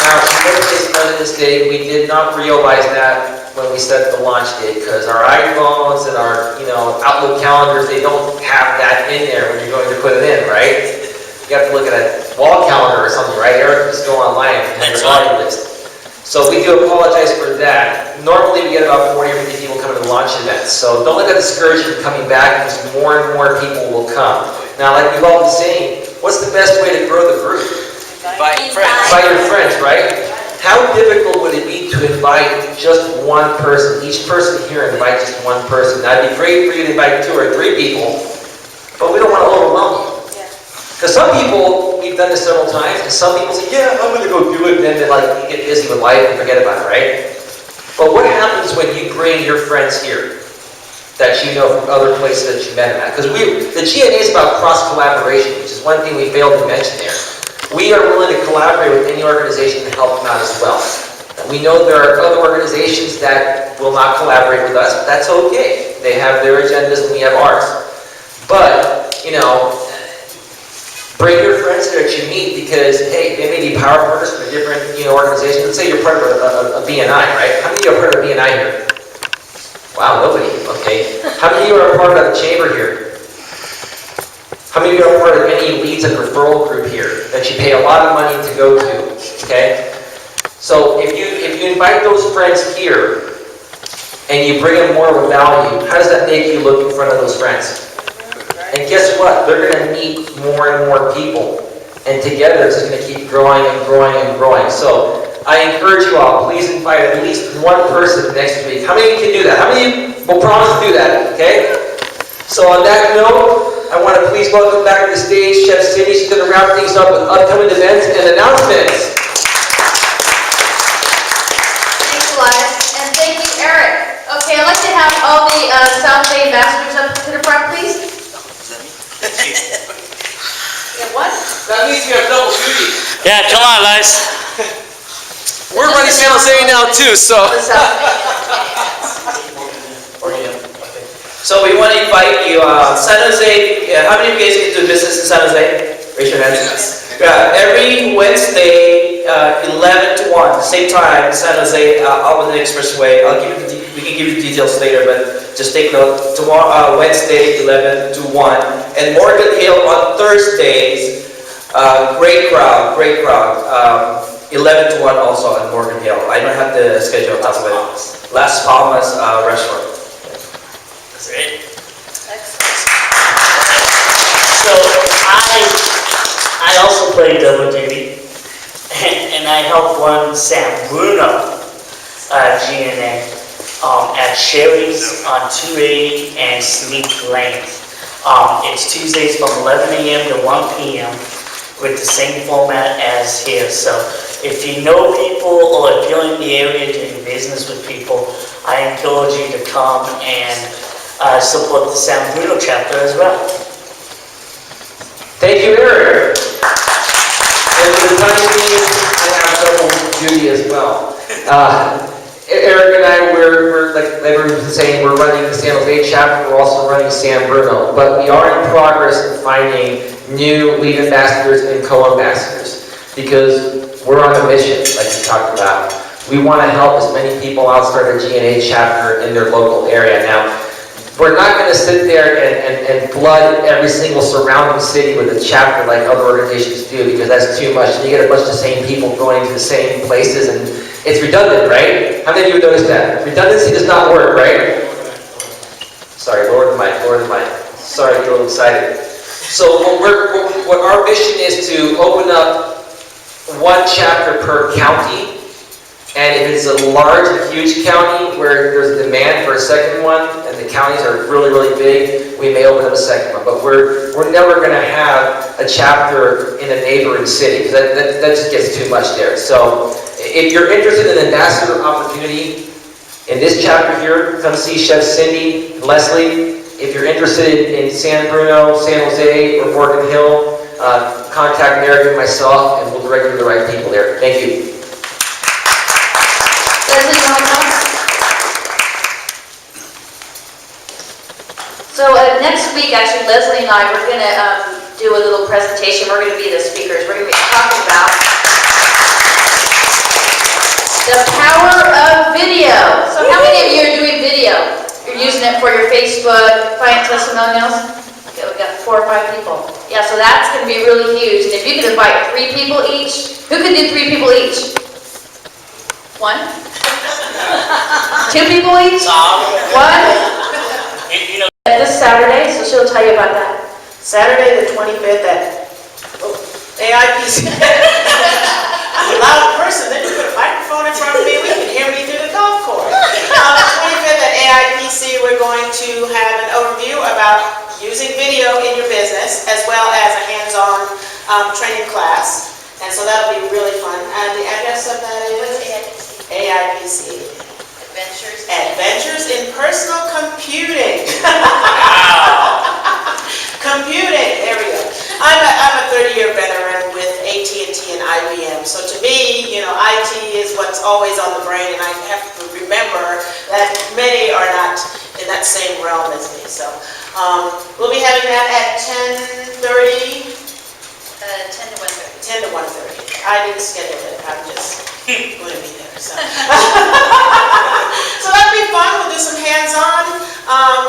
Now, today's President's Day, we did not realize that when we set the launch date, because our iPhones and our, Outlook calendars, they don't have that in there when you're going to put it in, right? You have to look at a wall calendar or something, right? Eric, just go online and have your audio list. So we do apologize for that. Normally we get about 40 or 50 people coming to launch events. So don't let that discourage you from coming back, because more and more people will come. Now, like we've all been saying, what's the best way to grow the group? Invite friends. Invite your friends, right? How difficult would it be to invite just one person? Each person here invite just one person. Now, it'd be great for you to invite 2 or 3 people, but we don't want to overwhelm you. Because some people, we've done this several times, and some people say, yeah, I'm going to go do it, and then they you get busy with life and forget about it, right? But what happens when you bring your friends here that you know from other places that you met them at? Because the GNA is about cross-collaboration, which is one thing we failed to mention there. We are willing to collaborate with any organization to help them out as well. And we know there are other organizations that will not collaborate with us, but that's okay. They have their agendas and we have ours. But, bring your friends there that you meet because, hey, they may be power partners from a different, organization. Let's say you're part of a BNI, right? How many of you are part of a BNI here? Wow, nobody. Okay. How many of you are part of a chamber here? How many of you are part of any leads and referral group here that you pay a lot of money to go to? Okay. So if you invite those friends here and you bring them more of a value, how does that make you look in front of those friends? And guess what? They're going to meet more and more people. And together it's just going to keep growing and growing and growing. So I encourage you all, please invite at least one person next week. How many of you can do that? How many of you will promise to do that? Okay? So on that note, I want to please welcome back to the stage Chef Cindy. She's going to wrap things up with upcoming events and announcements. Thanks, Elias. And thank you, Eric. Okay, I'd like to have all the South Bay ambassadors up to the front, please. Yeah, what? That means you have double duty. Yeah, come on, Elias. We're running San Jose now too, so. The South Bay. So we want to invite you, San Jose, how many of you guys can do business in San Jose? Raise your hands. Yeah, every Wednesday, 11 to 1, same time, San Jose, out on the expressway. We can give you the details later, but just take note. Tomorrow, Wednesday, 11 to 1. And Morgan Hill on Thursdays, great crowd. 11 to 1 also on Morgan Hill. I don't have the schedule on top of it. Las Palmas restaurant. That's it. So I also play double duty, and I help run San Bruno GNA at Sherry's on 280 and Sneak Lane. It's Tuesdays from 11 a.m. to 1 p.m. with the same format as here. So if you know people or if you're in the area doing business with people, I encourage you to come and support the San Bruno chapter as well. Thank you, Eric. And for the time being, I have double duty as well. Eric and I, we're like everyone was saying, we're running the San Jose chapter, we're also running San Bruno, but we are in progress in finding new lead ambassadors and co-ambassadors because we're on a mission, like we talked about. We want to help as many people out start a GNA chapter in their local area. Now, we're not going to sit there and flood every single surrounding city with a chapter like other organizations do because that's too much. You get a bunch of the same people going to the same places and it's redundant, right? How many of you noticed that? Redundancy does not work, right? Sorry, lower the mic. Sorry, I get a little excited. So what our mission is to open up one chapter per county. And if it's a large and huge county where there's a demand for a second one, and the counties are really, really big, we may open up a second one. But we're never going to have a chapter in a neighboring city, because that just gets too much there. So if you're interested in an ambassador opportunity in this chapter here, come see Chef Cindy, Leslie. If you're interested in San Bruno, San Jose, or Morgan Hill, contact Eric and myself, and we'll direct you to the right people there. Thank you. Leslie, you want to come? So next week, actually, Leslie and I, we're going to do a little presentation. We're going to be the speakers. We're going to be talking about the power of video. So how many of you are doing video? You're using it for your Facebook, client testimonials? Okay, we've got 4 or 5 people. Yeah, so that's going to be really huge. And if you could invite 3 people each, who could do 3 people each? 1? 2 people each? 1? You know, This Saturday, so she'll tell you about that. Saturday, the 25th at AIPC. I'm a loud person, then you put a microphone in front of me, we can hear me through the golf course. On the 25th at AIPC, we're going to have an overview about using video in your business, as well as a hands-on training class. And so that'll be really fun. And the address of that is? AIPC. Adventures in Personal Computing. Computing, there we go. I'm a 30-year veteran with AT&T and IBM, so to me, IT is what's always on the brain, and I have to remember that many are not in that same realm as me. So we'll be having that at 10:30. 10 to 1:30. 10 to 1:30. I didn't schedule it, I'm just going to be there. So, so that'll be fun. We'll do some hands-on.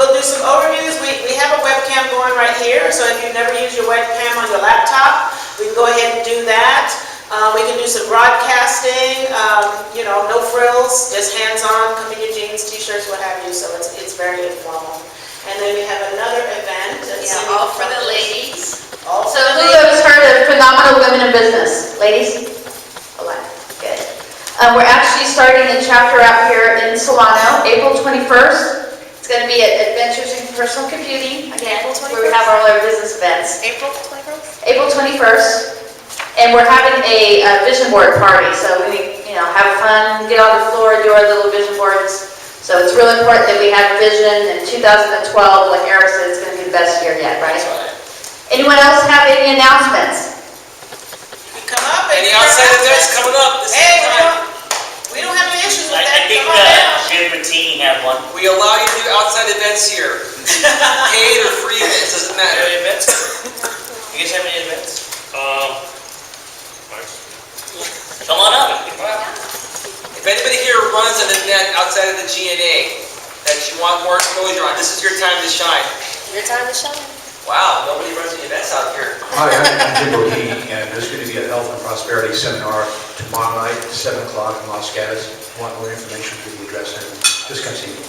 We'll do some overviews. We have a webcam going right here, so if you've never used your webcam on your laptop, we can go ahead and do that. We can do some broadcasting, no frills, just hands-on, come in your jeans, t-shirts, what have you, so it's very informal. And then we have another event. Yeah, all for the ladies. So who has heard of Phenomenal Women in Business? Ladies? A lot. Good. We're actually starting a chapter out here in Solano, April 21st. It's going to be at Adventures in Personal Computing, again, where we have all our business events. April 21st? April 21st. And we're having a vision board party, so we, have fun, get on the floor, do our little vision boards. So it's really important that we have vision in 2012, like Eric said, it's going to be the best year yet, right? Anyone else have any announcements? Come up. Any outside events coming up? This is Hey, the time. we don't have any issues with I that. think Come on down. Jim Bettini had one. We allow you to do outside events here. Paid or free events, doesn't matter. Any events? You guys have any events? Come on up. If anybody here runs an event outside of the GNA that you want more exposure on, this is your time to shine. Your time to shine. Wow, nobody runs any events out here. Hi, I'm Jim Bodini, and there's going to be a health and prosperity seminar tomorrow night, 7 o'clock in Los Gatos. Want more information, please address and just come see me.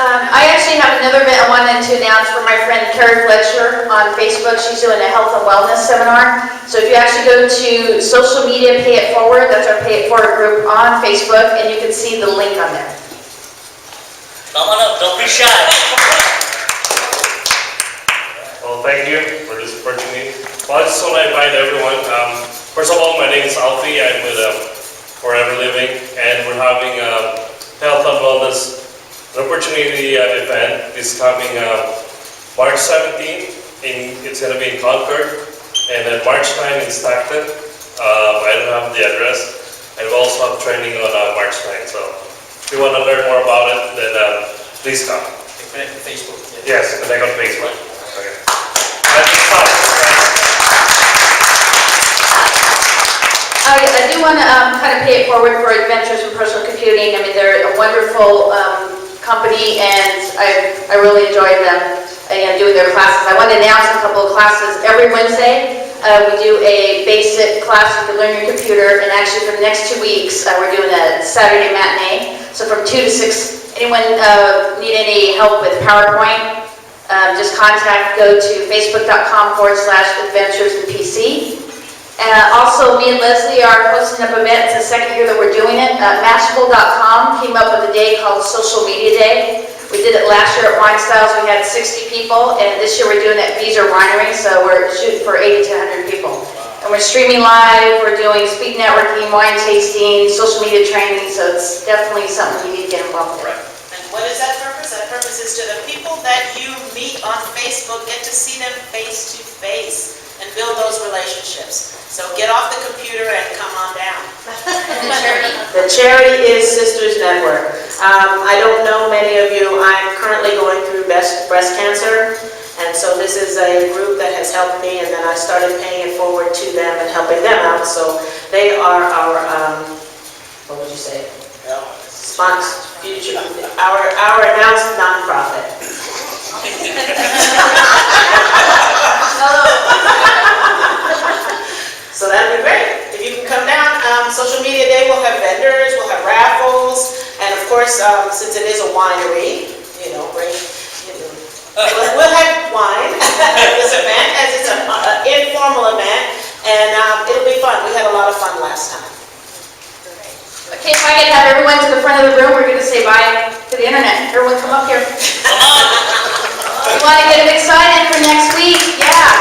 I actually have another event I wanted to announce for my friend Carrie Fletcher on Facebook. She's doing a health and wellness seminar. So if you actually go to social media, Pay It Forward, that's our Pay It Forward group on Facebook, and you can see the link on there. Come on up, don't be shy. Well, thank you for this opportunity. Well, I just want to invite everyone. First of all, my name is Alfie. I'm with Forever Living, and we're having a health and wellness opportunity event this coming March 17th. It's going to be in Concord, and then March 9th in Stockton. I don't have the address. And we also have training on March 9th. So if you want to learn more about it, then please come. Connect to Facebook. Yes, connect on Facebook. Okay. I do want to kind of pay it forward for Adventures in Personal Computing. I mean, they're a wonderful company, and I really enjoyed them doing their classes. I want to announce a couple of classes. Every Wednesday, we do a basic class. You can learn your computer, and actually for the next 2 weeks, we're doing a Saturday matinee. So from 2 to 6, anyone need any help with PowerPoint, just go to facebook.com/adventuresinpc. Also, me and Leslie are hosting up events. It's the second year that we're doing it. Mashable.com came up with a day called Social Media Day. We did it last year at Wine Styles. We had 60 people, and this year we're doing it at Beezer Winery, so we're shooting for 80 to 100 people. And we're streaming live, we're doing speed networking, wine tasting, social media training, so it's definitely something you need to get involved with. And what is that purpose? That purpose is to the people that you meet on Facebook, get to see them face to face and build those relationships. So get off the computer and come on down. The charity is Sisters Network. I don't know many of you. I'm currently going through breast cancer, and so this is a group that has helped me, and then I started paying it forward to them and helping them out. So they are our, what would you say? Sponsor, future, our announced nonprofit. So that'd be great. If you can come down, Social Media Day, we'll have vendors, we'll have raffles, and of course, since it is a winery, bring excited to have everyone to the front of the room. We're gonna say bye to the internet. Everyone come up here. We wanna get them excited for next week, yeah.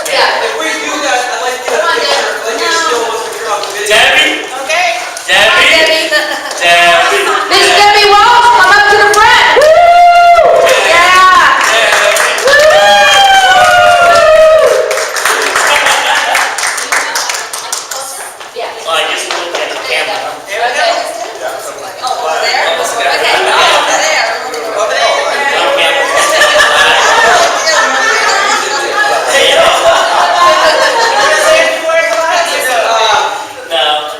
Yeah. If we do that, I'd like to get a picture, like you're still wasn't on the video. Debbie? Okay? Debbie? Debbie? Miss Debbie Walsh, come up to the front. Yeah. Yeah. Well, I just looked at the camera. There we go. Over there? Almost got it. Okay, over there. Over there. No.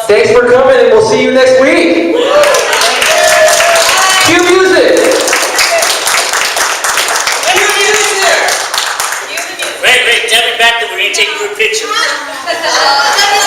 Thanks for coming, and we'll see you next week. Cue music. Wait, Debbie, back there, we need to take a group picture. Let me